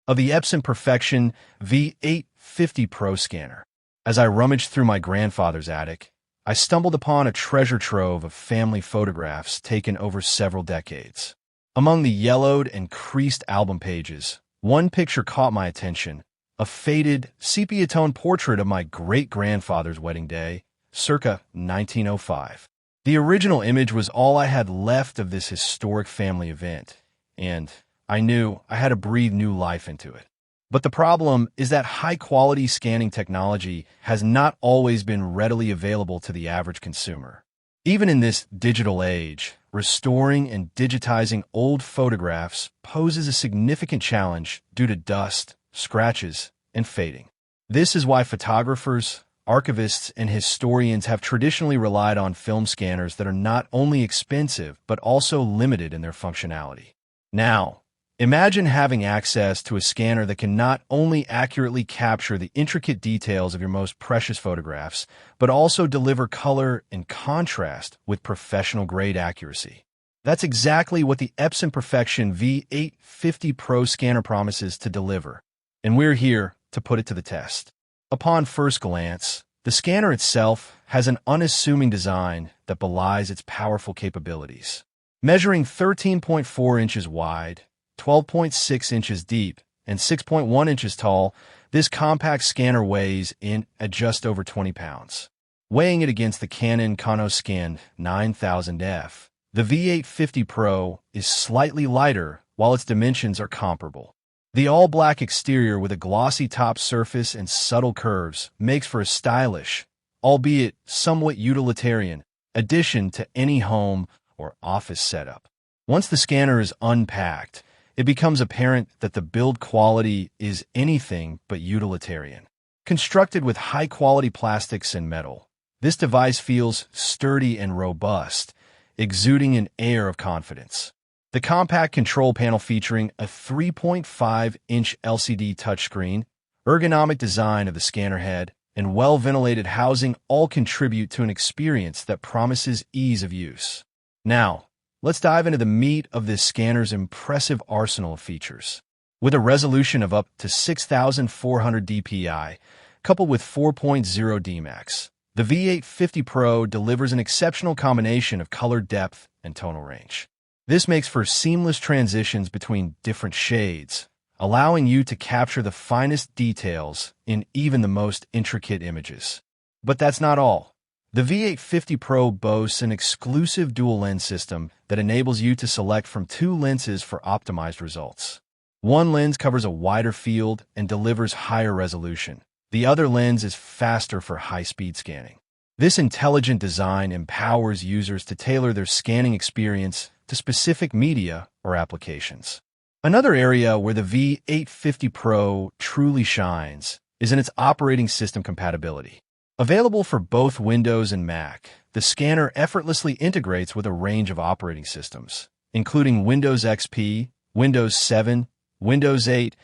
of the Epson Perfection V850 Pro scanner. As I rummaged through my grandfather's attic, I stumbled upon a treasure trove of family photographs taken over several decades. Among the yellowed and creased album pages, one picture caught my attention, a faded, sepia-tone portrait of my great-grandfather's wedding day, circa 1905. The original image was all I had left of this historic family event, and I knew I had to breathe new life into it. But the problem is that high-quality scanning technology has not always been readily available to the average consumer. Even in this digital age, restoring and digitizing old photographs poses a significant challenge due to dust, scratches, and fading. This is why photographers, archivists, and historians have traditionally relied on film scanners that are not only expensive but also limited in their functionality. Now, imagine having access to a scanner that can not only accurately capture the intricate details of your most precious photographs, but also deliver color and contrast with professional-grade accuracy. That's exactly what the Epson Perfection V850 Pro scanner promises to deliver, and we're here to put it to the test. Upon first glance, the scanner itself has an unassuming design that belies its powerful capabilities. Measuring 13.4 inches wide, 12.6 inches deep, and 6.1 inches tall, this compact scanner weighs in at just over 20 pounds. Weighing it against the Canon ConoScan 9000F, the V850 Pro is slightly lighter while its dimensions are comparable. The all-black exterior with a glossy top surface and subtle curves makes for a stylish, albeit somewhat utilitarian, addition to any home or office setup. Once the scanner is unpacked, it becomes apparent that the build quality is anything but utilitarian. Constructed with high-quality plastics and metal, this device feels sturdy and robust, exuding an air of confidence. The compact control panel featuring a 3.5-inch LCD touchscreen, ergonomic design of the scanner head, and well-ventilated housing all contribute to an experience that promises ease of use. Now, let's dive into the meat of this scanner's impressive arsenal of features. With a resolution of up to 6,400 dpi, coupled with 4.0 DMAX, the V850 Pro delivers an exceptional combination of color depth and tonal range. This makes for seamless transitions between different shades, allowing you to capture the finest details in even the most intricate images. But that's not all. The V850 Pro boasts an exclusive dual-lens system that enables you to select from two lenses for optimized results. One lens covers a wider field and delivers higher resolution. The other lens is faster for high-speed scanning. This intelligent design empowers users to tailor their scanning experience to specific media or applications. Another area where the V850 Pro truly shines is in its operating system compatibility. Available for both Windows and Mac, the scanner effortlessly integrates with a range of operating systems, including Windows XP, Windows 7, Windows 8,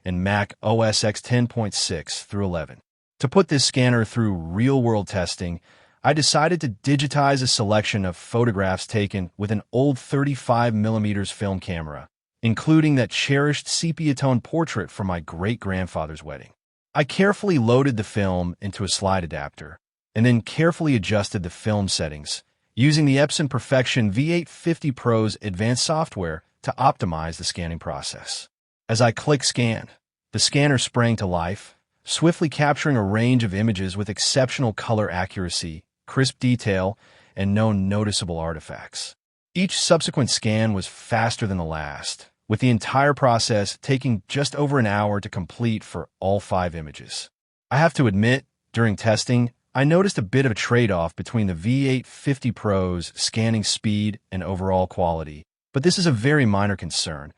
and Mac OS X 10.6 through 11. To put this scanner through real-world testing, I decided to digitize a selection of photographs taken with an old 35mm film camera, including that cherished sepia-tone portrait from my great-grandfather's wedding. I carefully loaded the film into a slide adapter, and then carefully adjusted the film settings, using the Epson Perfection V850 Pro's advanced software to optimize the scanning process. As I clicked Scan, the scanner sprang to life, swiftly capturing a range of images with exceptional color accuracy, crisp detail, and no noticeable artifacts. Each subsequent scan was faster than the last, with the entire process taking just over an hour to complete for all 5 images. I have to admit, during testing, I noticed a bit of a trade-off between the V850 Pro's scanning speed and overall quality, but this is a very minor concern,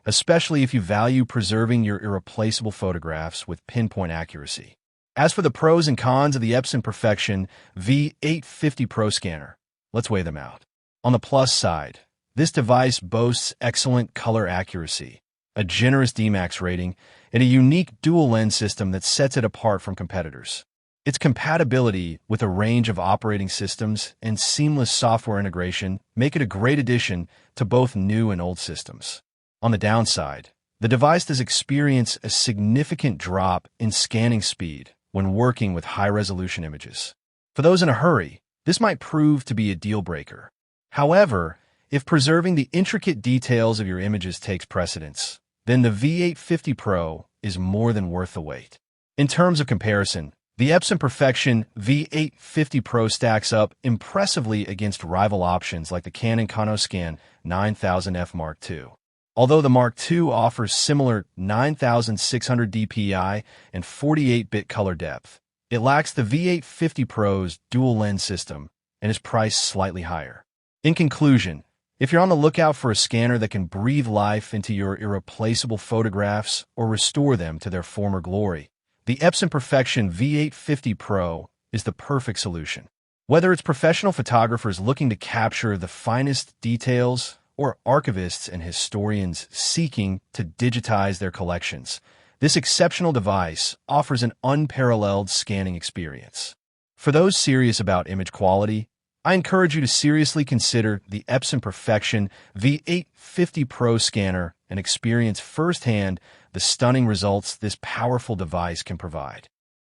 especially if you value preserving your irreplaceable photographs with pinpoint accuracy. As for the pros and cons of the Epson Perfection V850 Pro scanner, let's weigh them out. On the plus side, this device boasts excellent color accuracy, a generous DMAX rating, and a unique dual-lens system that sets it apart from competitors. Its compatibility with a range of operating systems and seamless software integration make it a great addition to both new and old systems. On the downside, the The device does experience a significant drop in scanning speed when working with high-resolution images. For those in a hurry, this might prove to be a deal-breaker. However, if preserving the intricate details of your images takes precedence, then the V850 Pro is more than worth the wait. In terms of comparison, the Epson Perfection V850 Pro stacks up impressively against rival options like the Canon ConoScan 9000F Mark II. Although the Mark II offers similar 9600 dpi and 48-bit color depth, it lacks the V850 Pro's dual lens system and is priced slightly higher. In conclusion, if you're on the lookout for a scanner that can breathe life into your irreplaceable photographs or restore them to their former glory, the Epson Perfection V850 Pro is the perfect solution. Whether it's professional photographers looking to capture the finest details or archivists and historians seeking to digitize their collections, this exceptional device offers an unparalleled scanning experience. For those serious about image quality, I encourage you to seriously consider the Epson Perfection V850 Pro scanner and experience firsthand the stunning results this powerful device can provide.